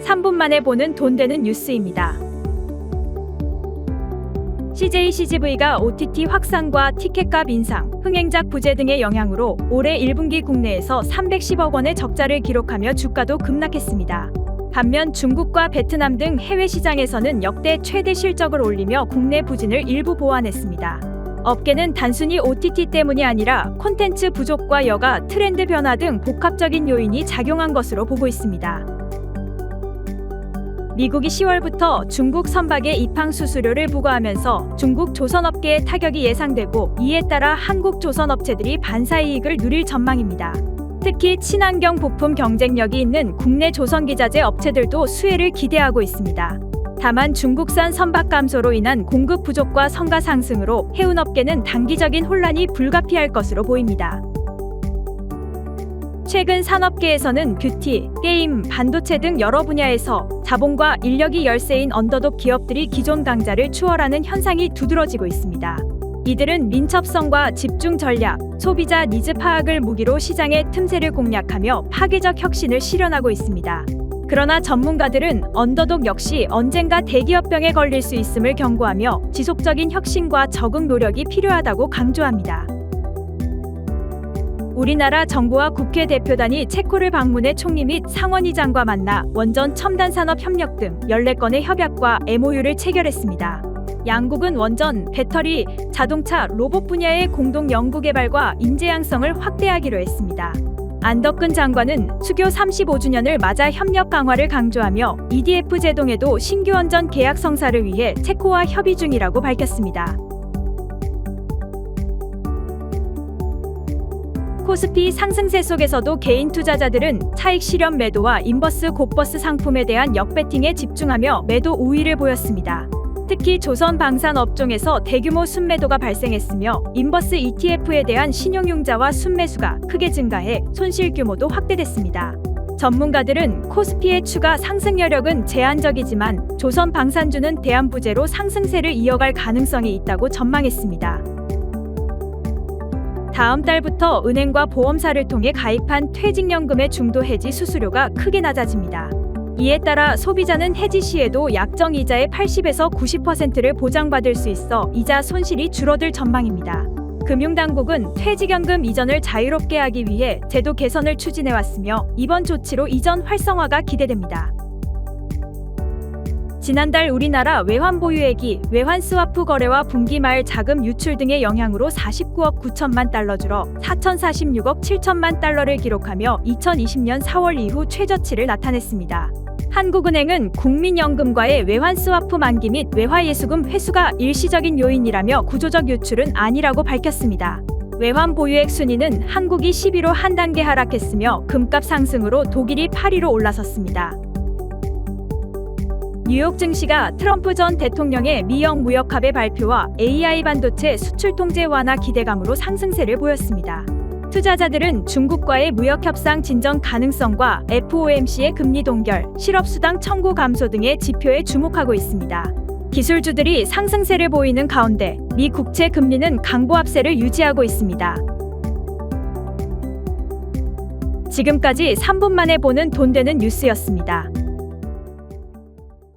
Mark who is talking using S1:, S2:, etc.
S1: 3분 만에 보는 돈 되는 뉴스입니다. CJCGV가 OTT 확산과 티켓값 인상, 흥행작 부재 등의 영향으로 올해 1분기 국내에서 310억 원의 적자를 기록하며 주가도 급락했습니다. 반면 중국과 베트남 등 해외 시장에서는 역대 최대 실적을 올리며 국내 부진을 일부 보완했습니다. 업계는 단순히 OTT 때문이 아니라 콘텐츠 부족과 여가, 트렌드 변화 등 복합적인 요인이 작용한 것으로 보고 있습니다. 미국이 10월부터 중국 선박의 입항 수수료를 부과하면서 중국 조선업계에 타격이 예상되고, 이에 따라 한국 조선업체들이 반사이익을 누릴 전망입니다. 특히 친환경 부품 경쟁력이 있는 국내 조선기자재 업체들도 수혜를 기대하고 있습니다. 다만 중국산 선박 감소로 인한 공급 부족과 성가 상승으로 해운업계는 단기적인 혼란이 불가피할 것으로 보입니다. 최근 산업계에서는 뷰티, 게임, 반도체 등 여러 분야에서 자본과 인력이 열세인 언더독 기업들이 기존 강자를 추월하는 현상이 두드러지고 있습니다. 이들은 민첩성과 집중 전략, 소비자 니즈 파악을 무기로 시장의 틈새를 공략하며 파괴적 혁신을 실현하고 있습니다. 그러나 전문가들은 언더독 역시 언젠가 대기업병에 걸릴 수 있음을 경고하며 지속적인 혁신과 적응 노력이 필요하다고 강조합니다. 우리나라 정부와 국회 대표단이 체코를 방문해 총리 및 상원의장과 만나 원전 첨단 산업 협력 등 14건의 협약과 MOU를 체결했습니다. 양국은 원전, 배터리, 자동차, 로봇 분야의 공동 연구 개발과 인재 양성을 확대하기로 했습니다. 안덕근 장관은 수교 35주년을 맞아 협력 강화를 강조하며 EDF 제동에도 신규 원전 계약 성사를 위해 체코와 협의 중이라고 밝혔습니다. 코스피 상승세 속에서도 개인 투자자들은 차익 실현 매도와 인버스 곧버스 상품에 대한 역배팅에 집중하며 매도 우위를 보였습니다. 특히 조선 방산 업종에서 대규모 순매도가 발생했으며 인버스 ETF에 대한 신용융자와 순매수가 크게 증가해 손실 규모도 확대됐습니다. 전문가들은 코스피의 추가 상승 여력은 제한적이지만 조선 방산주는 대안부재로 상승세를 이어갈 가능성이 있다고 전망했습니다. 다음 달부터 은행과 보험사를 통해 가입한 퇴직연금의 중도 해지 수수료가 크게 낮아집니다. 이에 따라 소비자는 해지 시에도 약정 이자의 80에서 90%를 보장받을 수 있어 이자 손실이 줄어들 전망입니다. 금융당국은 퇴직연금 이전을 자유롭게 하기 위해 제도 개선을 추진해왔으며 이번 조치로 이전 활성화가 기대됩니다. 지난달 우리나라 외환 보유액이 외환 스와프 거래와 분기 말 자금 유출 등의 영향으로 49억 9천만 달러 줄어 4,046억 7천만 달러를 기록하며 2020년 4월 이후 최저치를 나타냈습니다. 한국은행은 국민연금과의 외환 스와프 만기 및 외화예수금 회수가 일시적인 요인이라며 구조적 유출은 아니라고 밝혔습니다. 외환 보유액 순위는 한국이 11로 한 단계 하락했으며 금값 상승으로 독일이 8위로 올라섰습니다. 뉴욕 증시가 트럼프 전 대통령의 미영 무역합의 발표와 AI 반도체 수출 통제 완화 기대감으로 상승세를 보였습니다. 투자자들은 중국과의 무역 협상 진전 가능성과 FOMC의 금리 동결, 실업수당 청구 감소 등의 지표에 주목하고 있습니다. 기술주들이 상승세를 보이는 가운데 미 국채 금리는 강보합세를 유지하고 있습니다. 지금까지 3분 만에 보는 돈 되는 뉴스였습니다.